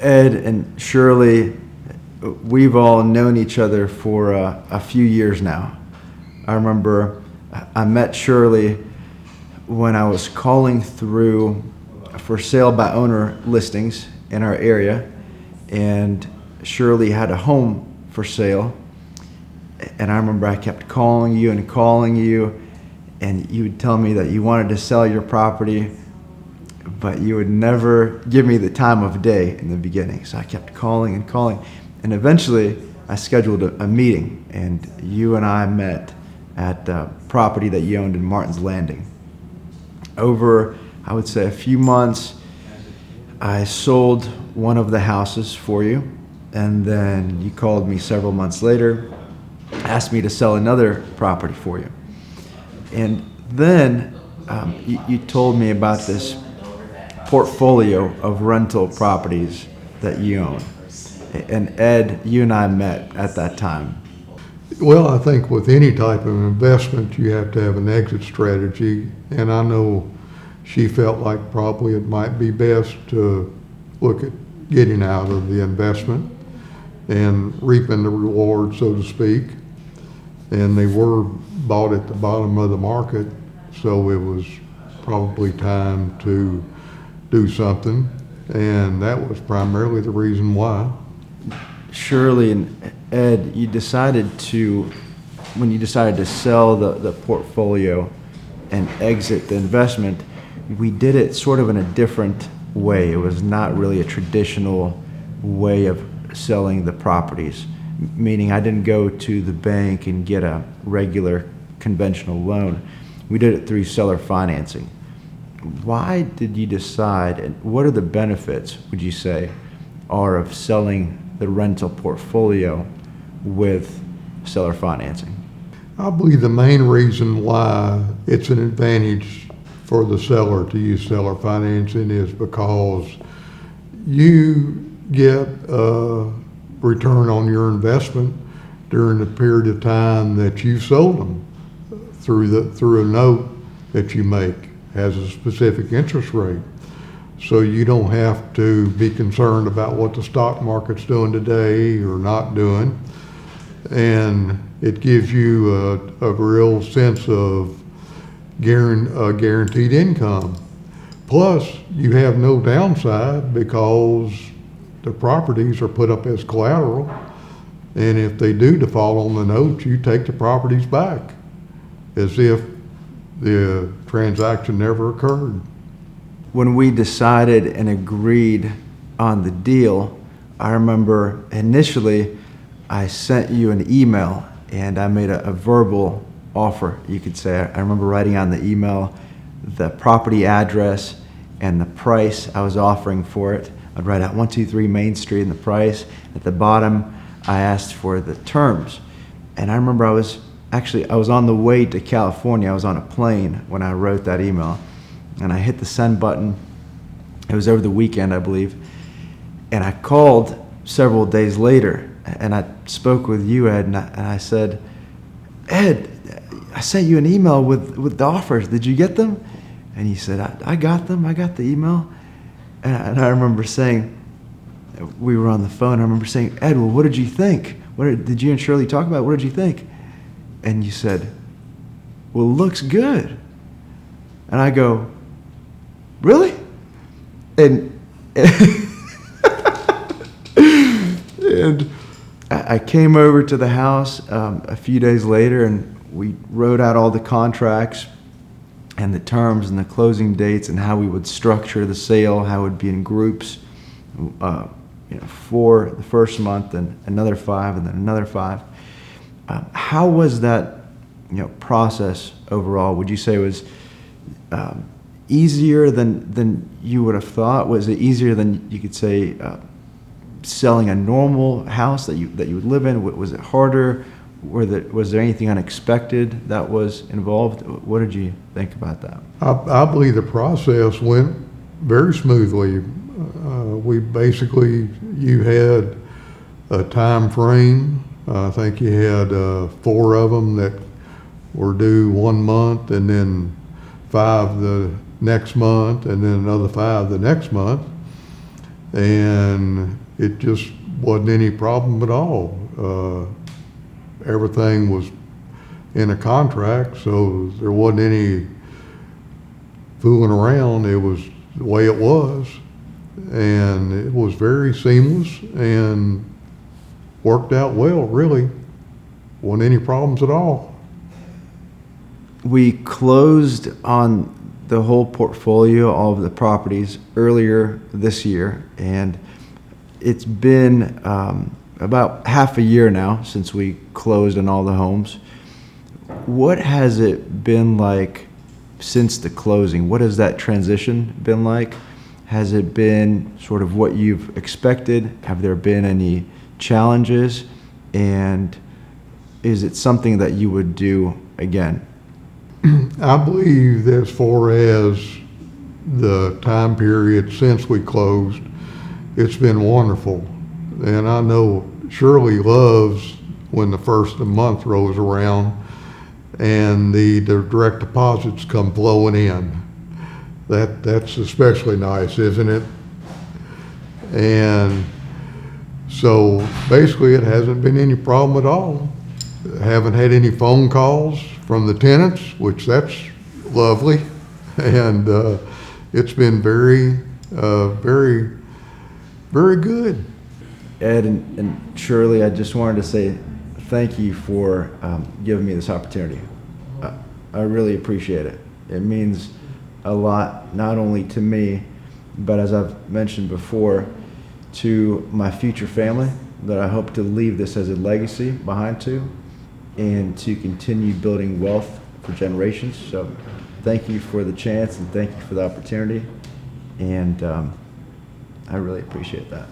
Ed and Shirley, we've all known each other for a few years now. I remember I met Shirley when I was calling through for sale by owner listings in our area, and Shirley had a home for sale. And I remember I kept calling you, and you would tell me that you wanted to sell your property, but you would never give me the time of day in the beginning. So I kept calling, and eventually I scheduled a meeting, and you and I met at a property that you owned in Martin's Landing. Over, I would say, a few months, I sold one of the houses for you, and then you called me several months later, asked me to sell another property for you. And then you told me about this portfolio of rental properties that you own. And Ed, you and I met at that time. Well, I think with any type of investment, you have to have an exit strategy. And I know she felt like probably it might be best to look at getting out of the investment and reaping the reward, so to speak. And they were bought at the bottom of the market, so it was probably time to do something. And that was primarily the reason why. Shirley and Ed, when you decided to sell the portfolio and exit the investment, we did it sort of in a different way. It was not really a traditional way of selling the properties, meaning I didn't go to the bank and get a regular conventional loan. We did it through seller financing. Why did you decide, and what are the benefits, would you say, are of selling the rental portfolio with seller financing? I believe the main reason why it's an advantage for the seller to use seller financing is because you get a return on your investment during the period of time that you sold them through a note that you make has a specific interest rate. So you don't have to be concerned about what the stock market's doing today or not doing. And it gives you a real sense of guaranteed income. Plus, you have no downside because the properties are put up as collateral. And if they do default on the note, you take the properties back as if the transaction never occurred. When we decided and agreed on the deal, I remember initially I sent you an email and I made a verbal offer, you could say. I remember writing on the email the property address and the price I was offering for it. I'd write out 123 Main Street and the price. At the bottom, I asked for the terms. And I remember I was on the way to California. I was on a plane when I wrote that email. And I hit the send button. It was over the weekend, I believe. And I called several days later, and I spoke with you, Ed, and I said, Ed, I sent you an email with the offers. Did you get them? And he said, I got them. I got the email. And I remember saying, we were on the phone, I remember saying, Ed, well, what did you think? Did you and Shirley talk about it? What did you think? And you said, well, it looks good. And I go, really? And I came over to the house a few days later, and we wrote out all the contracts and the terms and the closing dates and how we would structure the sale, how it would be in groups, for the first month and another 5 and then another 5. How was that process overall? Would you say it was easier than you would have thought? Was it easier than you could say selling a normal house that you would live in? Was it harder? Was there anything unexpected that was involved? What did you think about that? I believe the process went very smoothly. You had a time frame. I think you had 4 of them that were due 1 month, and then 5 the next month, and then another 5 the next month. and it just wasn't any problem at all. Everything was in a contract, so there wasn't any fooling around. It was the way it was, and it was very seamless and worked out well, really. Wasn't any problems at all. We closed on the whole portfolio, all of the properties, earlier this year, and it's been about half a year now since we closed on all the homes. What has it been like since the closing? What has that transition been like? Has it been sort of what you've expected? Have there been any challenges? And is it something that you would do again? I believe that as far as the time period since we closed, it's been wonderful. And I know Shirley loves when the first of the month rolls around and the direct deposits come flowing in. That's especially nice, isn't it? And so basically it hasn't been any problem at all. Haven't had any phone calls from the tenants, which that's lovely. And it's been very, very good. Ed and Shirley, I just wanted to say thank you for giving me this opportunity. I really appreciate it. It means a lot, not only to me, but as I've mentioned before, to my future family, that I hope to leave this as a legacy behind to, and to continue building wealth for generations. So thank you for the chance, and thank you for the opportunity, and I really appreciate that.